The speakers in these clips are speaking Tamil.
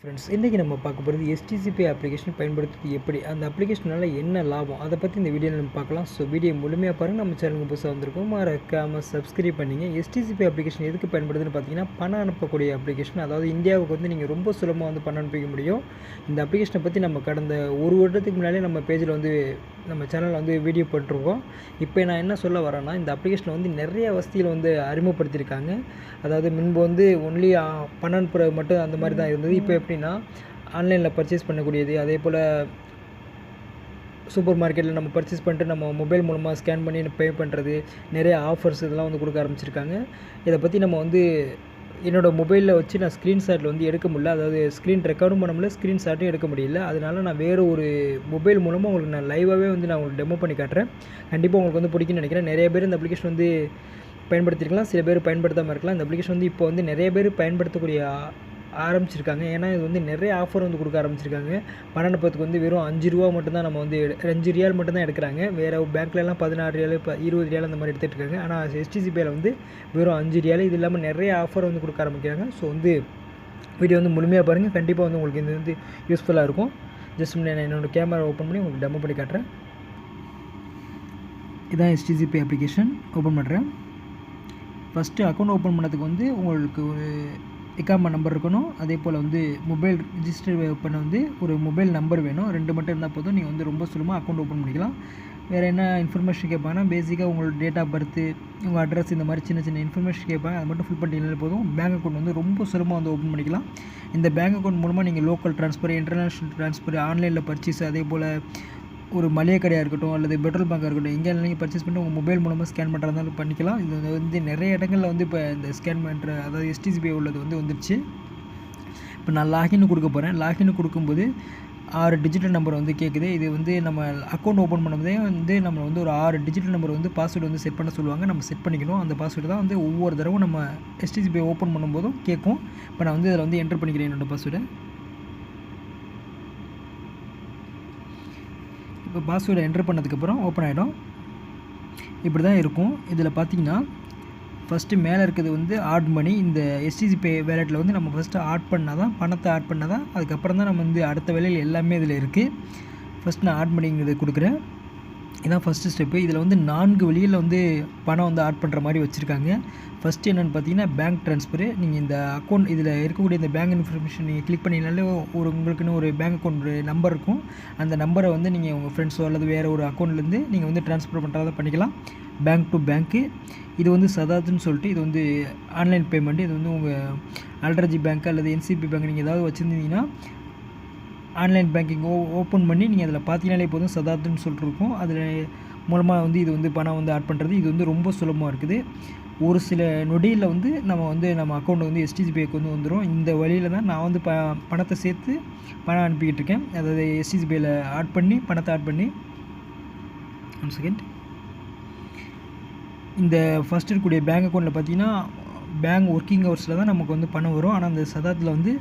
ஃப்ரெண்ட்ஸ், இன்றைக்கி நம்ம பார்க்க போகிறது STC Pay அப்ளிகேஷன் பயன்படுத்துறது எப்படி, அந்த அப்ளிகேஷனால் என்ன லாபம், அதை பற்றி இந்த வீடியோவில் நம்ம பார்க்கலாம். ஸோ வீடியோ முழுமையாக பாருங்கள். நம்ம சேனலுக்கு புதுசாக வந்திருக்கோம், மறக்காமல் சப்ஸ்கிரைப் பண்ணிங்க. STC Pay அப்ளிகேஷன் எதுக்கு பயன்படுதுன்னு பார்த்தீங்கன்னா, பணம் அனுப்பக்கூடிய அப்ளிகேஷன். அதாவது இந்தியாவுக்கு வந்து நீங்கள் ரொம்ப சுலபமாக வந்து பணம் அனுப்பிக்க முடியும். இந்த அப்ளிகேஷனை பற்றி நம்ம கடந்த ஒரு வருடத்துக்கு முன்னாலே நம்ம பேஜில் வந்து நம்ம சேனலில் வந்து வீடியோ போட்டிருக்கோம். இப்போ நான் என்ன சொல்ல வரேன்னா, இந்த அப்ளிகேஷனில் வந்து நிறைய வசதிகள் வந்து அறிமுகப்படுத்தியிருக்காங்க. அதாவது முன்பு வந்து ஒன்லி பணம் அனுப்புறது மட்டும் அந்த மாதிரி தான் இருந்தது. இப்போ எப்படின்னா, ஆன்லைனில் பர்ச்சேஸ் பண்ணக்கூடியது, அதே போல் சூப்பர் மார்க்கெட்டில் நம்ம பர்ச்சேஸ் பண்ணிட்டு நம்ம மொபைல் மூலமாக ஸ்கேன் பண்ணி பே பண்ணுறது, நிறைய ஆஃபர்ஸ் இதெல்லாம் வந்து கொடுக்க ஆரம்பிச்சிருக்காங்க. இதை பற்றி நம்ம வந்து என்னோடய மொபைலில் வச்சு நான் ஸ்க்ரீன்ஷாட்டில் வந்து எடுக்க முடியல. அதாவது ஸ்க்ரீன் ரெக்கார்டும் பண்ண முடியல, ஸ்க்ரீன்ஷாட்டும் எடுக்க முடியல. அதனால் நான் வேறு ஒரு மொபைல் மூலமாக உங்களுக்கு நான் லைவாகவே வந்து நான் உங்களுக்கு டெமோ பண்ணி காட்டுறேன். கண்டிப்பாக உங்களுக்கு வந்து பிடிக்கும்னு நினைக்கிறேன். நிறைய பேர் இந்த அப்ளிகேஷன் வந்து பயன்படுத்தியிருக்கலாம், சில பேர் பயன்படுத்தாமல் இருக்கலாம். இந்த அப்ளிகேஷன் வந்து இப்போ வந்து நிறைய பேர் பயன்படுத்தக்கூடிய ஆரம்பிச்சிருக்காங்க. ஏன்னா இது வந்து நிறைய ஆஃபர் வந்து கொடுக்க ஆரம்பிச்சிருக்காங்க. பணம் அனுப்புறதுக்கு வந்து வெறும் ₹5 மட்டும்தான் நம்ம வந்து ₹5 மட்டும்தான் எடுக்கிறாங்க. வேறு பேங்க்லலாம் ₹16 இப்போ ₹20 அந்த மாதிரி எடுத்துகிட்டு இருக்காங்க. ஆனால் STC Payல வந்து வெறும் ₹5. இது இல்லாமல் நிறைய ஆஃபர் வந்து கொடுக்க ஆரம்பிக்கிறாங்க. ஸோ வந்து வீடியோ வந்து முழுமையாக பாருங்கள். கண்டிப்பாக வந்து உங்களுக்கு இது வந்து யூஸ்ஃபுல்லாக இருக்கும். ஜஸ்ட் நான் என்னோடய கேமரா ஓப்பன் பண்ணி உங்களுக்கு டெமோ பண்ணி காட்டுறேன். இதான் STC Pay அப்ளிகேஷன். ஓப்பன் பண்ணுறேன். ஃபஸ்ட்டு அக்கௌண்ட் ஓப்பன் பண்ணதுக்கு வந்து உங்களுக்கு ஒரு இக்காமா நம்பர் இருக்கணும். அதே போல் வந்து மொபைல் ரிஜிஸ்டர் பண்ண வந்து ஒரு மொபைல் நம்பர் வேணும். 2 மட்டும் இருந்தால் போதும். நீங்கள் வந்து ரொம்ப சுலமாக அக்கௌண்ட் ஓப்பன் பண்ணிக்கலாம். வேறு என்ன இன்ஃபர்மேஷன் கேட்பாங்கன்னா, பேசிக்காக உங்களோட டேட் ஆஃப் பர்த்து, உங்கள் அட்ரஸ், இந்த மாதிரி சின்ன சின்ன இன்ஃபர்மேஷன் கேட்பாங்க. அது மட்டும் ஃபில் பண்ணிட்டீங்களே போதும். பேங்க் அக்கௌண்ட் வந்து ரொம்ப சுலமாக வந்து ஓப்பன் பண்ணிக்கலாம். இந்த பேங்க் அக்கௌண்ட் மூலமாக நீங்கள் லோக்கல் ட்ரான்ஸ்ஃபர், இன்டர்நேஷ்னல் ட்ரான்ஸ்ஃபர், ஆன்லைனில் பர்ச்சேஸ், அதே போல் ஒரு மளிகை கடையாக இருக்கட்டும் அல்லது பெட்ரோல் பங்காக இருக்கட்டும், எங்கே நீங்கள் பர்ச்சேஸ் பண்ணி உங்கள் மொபைல் மூலமாக ஸ்கேன் பண்ணுறதாலும் பண்ணிக்கலாம். இது வந்து நிறைய இடங்களில் வந்து இப்போ இந்த ஸ்கேன் பண்ணுற, அதாவது STC Pay உள்ளது வந்து வந்துடுச்சு. இப்போ நான் லாகின் கொடுக்க போகிறேன். லாகின் கொடுக்கும்போது 6 டிஜிட்டல் நம்பர் வந்து கேட்குது. இது வந்து நம்ம அக்கௌண்ட் ஓப்பன் பண்ணும்போதே வந்து நம்ம வந்து ஒரு 6 டிஜிட்டல் நம்பர் வந்து பாஸ்வேர்டு வந்து செட் பண்ண சொல்லுவாங்க. நம்ம செட் பண்ணிக்கணும். அந்த பாஸ்வேர்டு தான் வந்து ஒவ்வொரு தடவும் நம்ம STC Pay ஓப்பன் பண்ணும்போதும் கேட்கும். இப்போ நான் வந்து அதில் வந்து என்டர் பண்ணிக்கிறேன் என்னோடய பாஸ்வேர்டை. இப்போ பாஸ்வேர்டை என்ட்ரு பண்ணதுக்கப்புறம் ஓப்பன் ஆகிடும். இப்படி தான் இருக்கும். இதில் பார்த்தீங்கன்னா ஃபஸ்ட்டு மேலே இருக்கிறது வந்து ஆட் மணி. இந்த STC Pay வேலெட்டில் வந்து நம்ம ஃபஸ்ட்டு ஆட் பண்ணால் தான், பணத்தை ஆட் பண்ணால் தான், அதுக்கப்புறம் தான் நம்ம வந்து அடுத்த வேலையில் எல்லாமே இதில் இருக்குது. ஃபஸ்ட் நான் ஆட் மணிங்கிறது கொடுக்குறேன். இதான் ஃபஸ்ட்டு ஸ்டெப்பு. இதில் வந்து 4 வழியில் வந்து பணம் வந்து ஆட் பண்ணுற மாதிரி வச்சுருக்காங்க. ஃபஸ்ட்டு என்னென்னு பார்த்தீங்கன்னா, பேங்க் ட்ரான்ஸ்ஃபரு. நீங்கள் இந்த அக்கௌண்ட் இதில் இருக்கக்கூடிய இந்த பேங்க் இன்ஃபர்மேஷன் நீங்கள் கிளிக் பண்ணிங்கனாலே உங்களுக்குன்னு ஒரு பேங்க் அக்கௌண்ட் நம்பர் இருக்கும். அந்த நம்பரை வந்து நீங்கள் உங்கள் ஃப்ரெண்ட்ஸோ அல்லது வேறு ஒரு அக்கௌண்ட்லேருந்து நீங்கள் வந்து ட்ரான்ஸ்ஃபர் பண்ணுறதா பண்ணிக்கலாம். பேங்க் டு பேங்க்கு. இது வந்து சதாத்துன்னு சொல்லிட்டு, இது வந்து ஆன்லைன் பேமெண்ட்டு. இது வந்து உங்கள் அல்ட்ராஜி பேங்க் அல்லது NCP பேங்க் நீங்கள் ஏதாவது வச்சுருந்தீங்கன்னா ஆன்லைன் பேங்கிங் ஓப்பன் பண்ணி நீங்கள் அதில் பார்த்தீங்கனாலே போதும், சதாத்துன்னு சொல்லிட்டு இருக்கும். அதில் மூலமாக வந்து இது வந்து பணம் வந்து ஆட் பண்ணுறது. இது வந்து ரொம்ப சுலபமாக இருக்குது. ஒரு சில நொடியில் வந்து நம்ம அக்கௌண்ட் வந்து STC Payக்கு வந்து வந்துடும். இந்த வழியில் தான் நான் வந்து பணத்தை சேர்த்து பணம் அனுப்பிக்கிட்டு இருக்கேன். அதாவது STC Payல ஆட் பண்ணி பணத்தை ஆட் பண்ணி 1 செகண்ட். இந்த ஃபஸ்ட் இருக்கக்கூடிய பேங்க் அக்கௌண்ட்டில் பார்த்தீங்கன்னா, பேங்க் ஒர்க்கிங் ஹவர்ஸில் தான் நமக்கு வந்து பணம் வரும். ஆனால் அந்த சதாத்தில் வந்து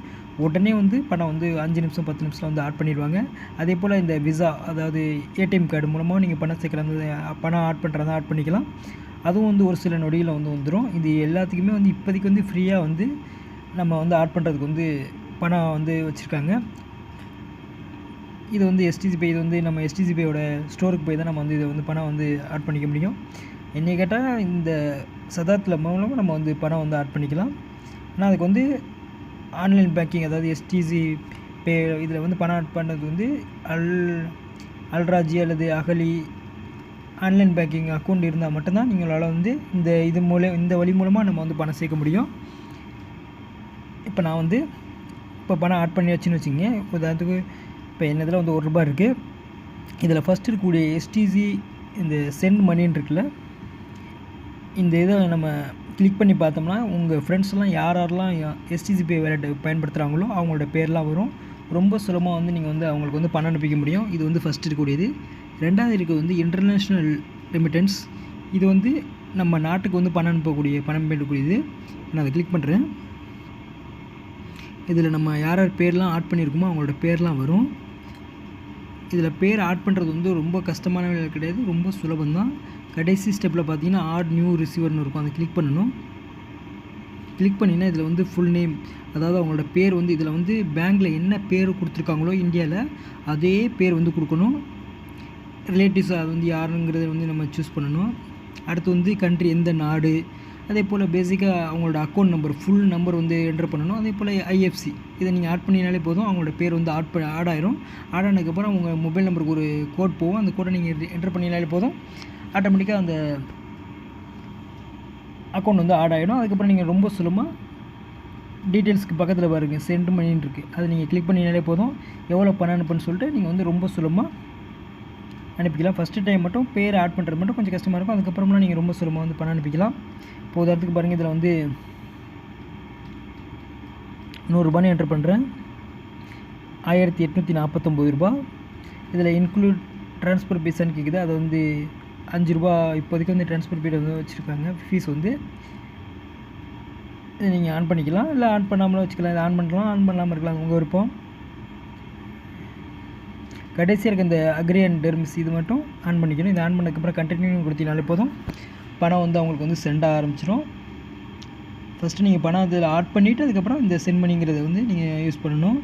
உடனே வந்து பணம் வந்து 5 நிமிஷம் 10 நிமிஷத்தில் வந்து ஆட் பண்ணிடுவாங்க. அதே போல் இந்த விசா, அதாவது ATM கார்டு மூலமாக நீங்கள் பணம் சேர்க்குறது, பணம் ஆட் பண்ணுறதா ஆட் பண்ணிக்கலாம். அதுவும் வந்து ஒரு சில நொடியில் வந்து வந்துடும். இது எல்லாத்துக்குமே வந்து இப்போதைக்கு வந்து ஃப்ரீயாக வந்து நம்ம வந்து ஆட் பண்ணுறதுக்கு வந்து பணம் வந்து வச்சுருக்காங்க. இது வந்து STC Pay, இது வந்து நம்ம STC Payயோட ஸ்டோருக்கு போய் தான் நம்ம வந்து இதை வந்து பணம் வந்து ஆட் பண்ணிக்க முடியும். என்னை கேட்டால் இந்த சதாத்தில் மூலமாக நம்ம வந்து பணம் வந்து ஆட் பண்ணிக்கலாம். ஆனால் அதுக்கு வந்து ஆன்லைன் பேங்கிங், அதாவது STC Pay இதில் வந்து பணம் ஆட் பண்ணுறது வந்து அல்ட்ராஜி அல்லது அகலி ஆன்லைன் பேங்கிங் அக்கௌண்ட் இருந்தால் மட்டும்தான் நீங்களால் வந்து இந்த வழி மூலமாக நம்ம வந்து பணம் சேர்க்க முடியும். இப்போ நான் வந்து பணம் ஆட் பண்ணி வச்சுன்னு வச்சுங்க. உதாரணத்துக்கு இப்போ என்னதில் வந்து ₹1 இருக்குது. இதில் ஃபஸ்ட்டு இருக்கக்கூடிய STC இந்த சென்ட் மணின்னு இருக்குல்ல, இந்த இதை நம்ம கிளிக் பண்ணி பார்த்தோம்னா உங்கள் ஃப்ரெண்ட்ஸ்லாம் யாரெல்லாம் STC Pay வேலெட் பயன்படுத்துகிறாங்களோ அவங்களோட பேர்லாம் வரும். ரொம்ப சுலபமாக வந்து நீங்கள் வந்து அவங்களுக்கு வந்து பணம் அனுப்பிக்க முடியும். இது வந்து ஃபஸ்ட் இருக்கக்கூடியது. 2வது இருக்கிறது வந்து இன்டர்நேஷ்னல் ரெமிட்டன்ஸ். இது வந்து நம்ம நாட்டுக்கு வந்து பணம் அனுப்பக்கூடியது. நான் அதை கிளிக் பண்ணுறேன். இதில் நம்ம யார் பேர்லாம் ஆட் பண்ணியிருக்கோமோ அவங்களோட பேர்லாம் வரும். இதில் பேர் ஆட் பண்ணுறது வந்து ரொம்ப கஷ்டமான வேலை கிடையாது, ரொம்ப சுலபந்தான். கடைசி ஸ்டெப்பில் பார்த்தீங்கன்னா ஆட் நியூ ரிசீவர்னு இருக்கும். அதை கிளிக் பண்ணணும். கிளிக் பண்ணிங்கன்னா இதில் வந்து ஃபுல் நேம், அதாவது அவங்களோட பேர் வந்து இதில் வந்து பேங்க்கில் என்ன பேர் கொடுத்துருக்காங்களோ இந்தியாவில் அதே பேர் வந்து கொடுக்கணும். ரிலேட்டிவ்ஸ் அது வந்து யாருங்கிறத வந்து நம்ம சூஸ் பண்ணணும். அடுத்து வந்து கண்ட்ரி எந்த நாடு, அதே போல் பேசிக்காக அவங்களோட அக்கௌண்ட் நம்பர் ஃபுல் நம்பர் வந்து என்டர் பண்ணணும். அதே போல் ஐஎஃப்சி இதை நீங்கள் ஆட் பண்ணினாலே போதும், அவங்களோட பேர் வந்து ஆட் ஆயிரும். ஆட் ஆனதுக்கப்புறம் அவங்க மொபைல் நம்பருக்கு ஒரு கோட் போகும், அந்த கோடை நீங்கள் என்டர் பண்ணினாலே போதும், ஆட்டோமேட்டிக்காக அந்த அக்கௌண்ட் வந்து ஆட் ஆகிடும். அதுக்கப்புறம் நீங்கள் ரொம்ப சுலமாக டீட்டெயில்ஸ்க்கு பக்கத்தில் பாருங்கள் சென்ட் மணின்னு இருக்குது, அதை நீங்கள் கிளிக் பண்ணினாலே போதும் எவ்வளோ பணம் அனுப்புன்னு சொல்லிட்டு நீங்கள் வந்து ரொம்ப சுலமாக அனுப்பிக்கலாம். ஃபஸ்ட்டு டைம் மட்டும் பேர் ஆட் பண்ணுறது மட்டும் கொஞ்சம் கஷ்டமாக இருக்கும், அதுக்கப்புறம்லாம் நீங்கள் ரொம்ப சுலமாக வந்து பணம் அனுப்பிக்கலாம். இப்போ உதாரணத்துக்கு பாருங்கள், இதில் வந்து 100 ரூபான்னு என்டர் பண்ணுறேன், 1849 ரூபா. இதில் இன்க்ளூட் ட்ரான்ஸ்ஃபர் ஃபீஸான்னு கேட்குது, அதை வந்து 5 ரூபா இப்போதைக்கு வந்து ட்ரான்ஸ்ஃபர் ஃபீ வந்து வச்சுருக்காங்க. ஃபீஸ் வந்து இதை நீங்கள் ஆன் பண்ணிக்கலாம், இல்லை ஆன் பண்ணாமலும் வச்சுக்கலாம். இதை ஆன் பண்ணலாம், ஆன் பண்ணாமல் இருக்கலாம், உங்கள் விருப்பம். கடைசியாக இருக்க இந்த அக்ரி அண்ட் டெர்ம்ஸ் இது மட்டும் ஆன் பண்ணிக்கணும். இது ஆன் பண்ணதுக்கப்புறம் கண்டினியூ கொடுத்தீங்கனாலே போதும், பணம் வந்து அவங்களுக்கு வந்து சென்ட் ஆக ஆரம்பிச்சிடும். ஃபஸ்ட்டு நீங்கள் பணம் அதில் ஆட் பண்ணிவிட்டு அதுக்கப்புறம் இந்த சென்ட் மணிங்கிறத வந்து நீங்கள் யூஸ் பண்ணணும்.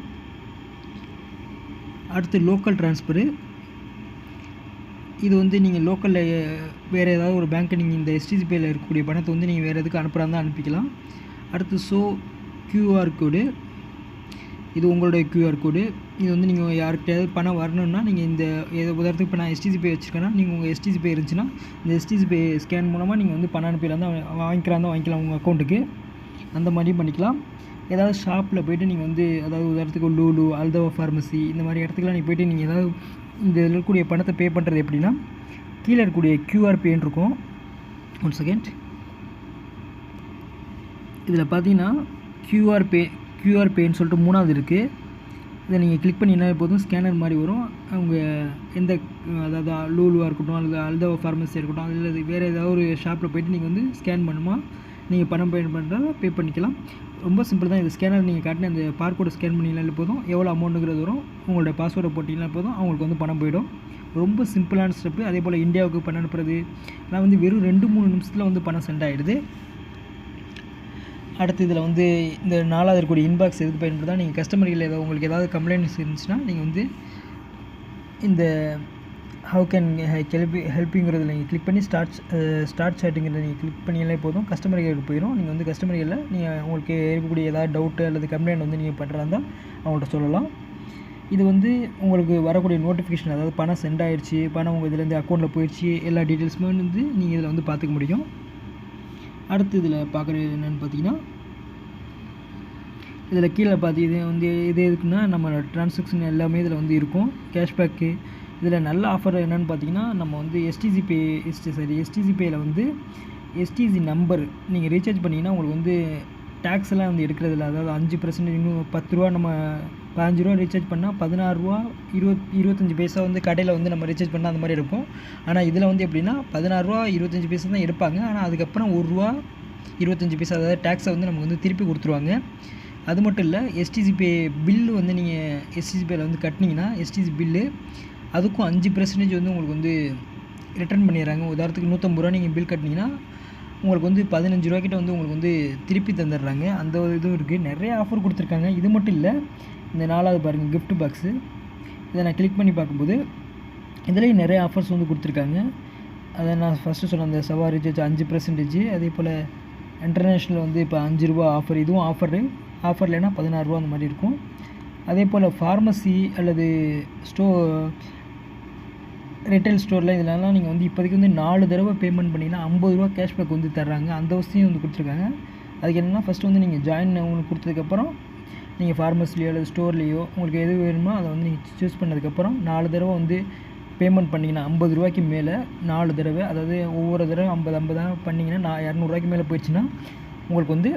அடுத்து லோக்கல் ட்ரான்ஸ்ஃபரு, இது வந்து நீங்கள் லோக்கலில் வேறு ஏதாவது ஒரு பேங்க்கை நீங்கள் இந்த எஸ்டிசி பேயில் இருக்கக்கூடிய பணத்தை வந்து நீங்கள் வேறு எதுக்கு அனுப்புகிறா இருந்தால் அனுப்பிக்கலாம். அடுத்து QR கோடு, இது உங்களுடைய QR கோடு. இது வந்து நீங்கள் யாருக்கிட்டையாவது பணம் வரணுன்னா நீங்கள் இந்த உதாரணத்துக்கு இப்போ நான் எஸ்டிசி பே வச்சுருக்கேன்னா நீங்கள் உங்கள் எஸ்டிசி பே இருந்துச்சுன்னா இந்த எஸ்டிசி பே ஸ்கேன் மூலமாக நீங்கள் வந்து பணம் அனுப்பிலாம் தான் வாங்கிக்கலாம் உங்கள் அக்கௌண்ட்டுக்கு, அந்த மாதிரியும் பண்ணிக்கலாம். ஏதாவது ஷாப்பில் போய்ட்டு நீங்கள் வந்து அதாவது உதாரணத்துக்கு லூலு, அல்தவா ஃபார்மசி இந்த மாதிரி இடத்துக்குலாம் நீங்கள் போய்ட்டு நீங்கள் ஏதாவது இந்த இதில் இருக்கக்கூடிய பணத்தை பே பண்ணுறது எப்படின்னா கீழே இருக்கக்கூடிய QR பேன்னு இருக்கும். 1 செகண்ட், இதில் பார்த்தீங்கன்னா QR பேன்னு சொல்லிட்டு 3வது இருக்குது. இதை நீங்கள் கிளிக் பண்ணினா போதும் ஸ்கேனர் மாதிரி வரும். அவங்க எந்த அதாவது லூலுவாக இருக்கட்டும் அல்லது அல்தவா ஃபார்மசியாக இருக்கட்டும் அல்லது வேறு ஏதாவது ஒரு ஷாப்பில் போய்ட்டு நீங்கள் வந்து ஸ்கேன் பண்ணுமா நீங்கள் பணம் பே பண்ணுறதா பே பண்ணிக்கலாம். ரொம்ப சிம்பிள் தான். இந்த ஸ்கேனர் நீங்கள் காட்டின அந்த பார்கோடை ஸ்கேன் பண்ணிங்கனாலே போதும், எவ்வளோ அமௌண்ட்டுங்கிறது வரும், உங்களோட பாஸ்வேர்டை போட்டிங்கன்னா போதும் அவங்களுக்கு வந்து பணம் போயிடும். ரொம்ப சிம்பிளான ஸ்டெப்பு. அதே போல் இந்தியாவுக்கு பணம் அனுப்புறது நான் வந்து வெறும் 2-3 நிமிஷத்தில் வந்து பணம் சென்ட் ஆகிடுது. அடுத்து இதில் வந்து இந்த 4வது இருக்கக்கூடிய இன்பாக்ஸ் எதுக்கு பயன்படுத்தா, நீங்கள் கஸ்டமர்கள் ஏதாவது உங்களுக்கு ஏதாவது கம்ப்ளைண்ட்ஸ் இருந்துச்சுன்னா நீங்கள் வந்து இந்த ஹவு கேன் ஹெல்ப்பிங்கிறதுல நீங்கள் கிளிக் பண்ணி ஸ்டார்ட் சேட்டிங்கிறத நீங்கள் கிளிக் பண்ணியாலே போதும், கஸ்டமர் கேருக்கு போயிடும். நீங்கள் வந்து கஸ்டமர் கேரில் நீங்கள் உங்களுக்கு இருக்கக்கூடிய ஏதாவது டவுட்டு அல்லது கம்ப்ளைண்ட் வந்து நீங்கள் பண்ணுறதா இருந்தால் அவங்கள்ட்ட சொல்லலாம். இது வந்து உங்களுக்கு வரக்கூடிய நோட்டிஃபிகேஷன், அதாவது பணம் சென்ட் ஆகிடுச்சு, பணம் உங்கள் இதுலேருந்து அக்கௌண்ட்டில் போயிடுச்சு, எல்லா டீட்டெயில்ஸுமே வந்து நீங்கள் இதில் வந்து பார்த்துக்க முடியும். அடுத்து இதில் பார்க்குறது என்னென்னு பார்த்தீங்கன்னா இதில் கீழே இது வந்து இது எதுக்குன்னா நம்ம ட்ரான்சாக்ஷன் எல்லாமே இதில் வந்து இருக்கும். கேஷ்பேக்கு இதில் நல்ல ஆஃபர் என்னென்னு பார்த்தீங்கன்னா நம்ம வந்து எஸ்டிசி பேயில் வந்து எஸ்டிசி நம்பர் நீங்கள் ரீசார்ஜ் பண்ணிங்கன்னா உங்களுக்கு வந்து டேக்ஸ் எல்லாம் வந்து எடுக்கிறதில்ல. அதாவது 5% இன்னும் 10 ரூபா நம்ம 15 ரூபா ரீசார்ஜ் பண்ணால் 16 ரூபா 25 பைசா வந்து கடையில் வந்து நம்ம ரீசார்ஜ் பண்ணால் அந்த மாதிரி இருக்கும். ஆனால் இதில் வந்து எப்படின்னா 16 ரூபா 25 பைசா தான் எடுப்பாங்க. ஆனால் அதுக்கப்புறம் 1 ரூபா 25 பைசா அதாவது டேக்ஸை வந்து நமக்கு வந்து திருப்பி கொடுத்துருவாங்க. அது மட்டும் இல்லை, எஸ்டிசி பே பில்லு வந்து நீங்கள் எஸ்டிசி பேயில் வந்து கட்டினீங்கன்னா எஸ்டிசி பில்லு அதுக்கும் 5% வந்து உங்களுக்கு வந்து ரிட்டர்ன் பண்ணிடுறாங்க. உதாரணத்துக்கு 150 ரூபா நீங்கள் பில் கட்டினீங்கன்னா உங்களுக்கு வந்து 15 ரூபாய்க்கிட்ட வந்து உங்களுக்கு வந்து திருப்பி தந்துடுறாங்க. அந்த ஒரு இதுவும் இருக்குது. நிறைய ஆஃபர் கொடுத்துருக்காங்க. இது மட்டும் இல்லை, இந்த 4வது பாருங்கள் கிஃப்ட் பாக்ஸு, இதை நான் கிளிக் பண்ணி பார்க்கும்போது இதுலேயும் நிறைய ஆஃபர்ஸ் வந்து கொடுத்துருக்காங்க. அதை நான் ஃபஸ்ட்டு சொன்ன அந்த சவா ரீசார்ஜ் 5%, அதே போல் இன்டர்நேஷ்னல் வந்து இப்போ 5 ரூபா ஆஃபர், இதுவும் ஆஃபர் இல்லைன்னா 16 ரூபா அந்த மாதிரி இருக்கும். அதே போல் ஃபார்மசி அல்லது ரிட்டைல் ஸ்டோரில் இதெல்லாம் நீங்கள் வந்து இப்போதைக்கு வந்து 4 தடவை பேமெண்ட் பண்ணிங்கன்னா 50 ரூபா கேஷ்பேக் வந்து தர்றாங்க. அந்த வசதியும் வந்து கொடுத்துருக்காங்க. அதுக்கு என்னென்னா ஃபஸ்ட்டு வந்து நீங்கள் ஜாயின் உங்களுக்கு கொடுத்ததுக்கப்புறம் நீங்கள் ஃபார்மசிலையோ அல்லது ஸ்டோர்லேயோ உங்களுக்கு எது வேணுமோ அதை வந்து நீங்கள் சூஸ் பண்ணதுக்கப்புறம் 4 தடவை வந்து பேமெண்ட் பண்ணிங்கன்னா 50 ரூபாய்க்கு மேலே 4 தடவை, அதாவது ஒவ்வொரு தடவை 50 பண்ணிங்கன்னா 200 ரூபாய்க்கு மேலே போயிடுச்சுன்னா உங்களுக்கு வந்து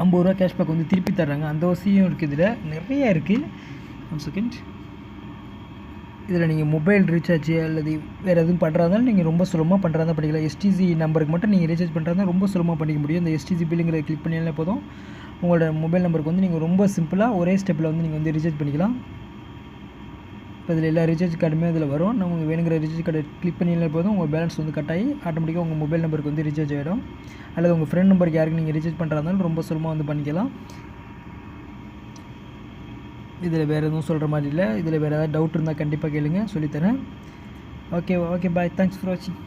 50 ரூபா கேஷ்பேக் வந்து திருப்பி தர்றாங்க. அந்த வசதியும் இருக்குது. இதில் நிறையா இருக்குது. 1 செகண்ட், இதில் நீங்கள் மொபைல் ரீசார்ஜ் அல்லது வேறு எதுவும் பண்ணுறதாலும் நீங்கள் ரொம்ப சுலபமாக பண்ணுறதா பண்ணிக்கலாம். எஸ்டிசி நம்பருக்கு மட்டும் நீங்கள் ரீசார்ஜ் பண்ணுறதா ரொம்ப சுலபமாக பண்ணிக்க முடியும். இந்த எஸ்டிசி பில்லுங்கிறத கிளிக் பண்ணினாலே போதும், உங்களோட மொபைல் நம்பருக்கு வந்து நீங்கள் ரொம்ப சிம்பிளாக ஒரே ஸ்டெப்பில் வந்து நீங்கள் வந்து ரீசார்ஜ் பண்ணிக்கலாம். இப்போ இதில் எல்லா ரீசார்ஜ் கார்டுமே இதில் வரும். நமக்கு வேணுங்கிற ரீசார்ஜ் கார்டை கிளிக் பண்ணினாலே போதும் உங்கள் பேலன்ஸ் வந்து கட் ஆகி ஆட்டோமேட்டிக்காக உங்கள் மொபைல் நம்பருக்கு வந்து ரீசார்ஜ் ஆகிடும். அல்லது உங்கள் ஃப்ரெண்ட் நம்பருக்கு யாருக்கு நீங்கள் ரீசார்ஜ் பண்ணுறா இருந்தாலும் ரொம்ப சுலமாக வந்து பண்ணிக்கலாம். இதில் வேறு எதுவும் சொல்கிற மாதிரி இல்லை. இதில் வேறு ஏதாவது டவுட் இருந்தால் கண்டிப்பாக கேளுங்க, சொல்லித்தரேன். ஓகே பாய், தேங்க்ஸ் ஃபார் வாட்சிங்.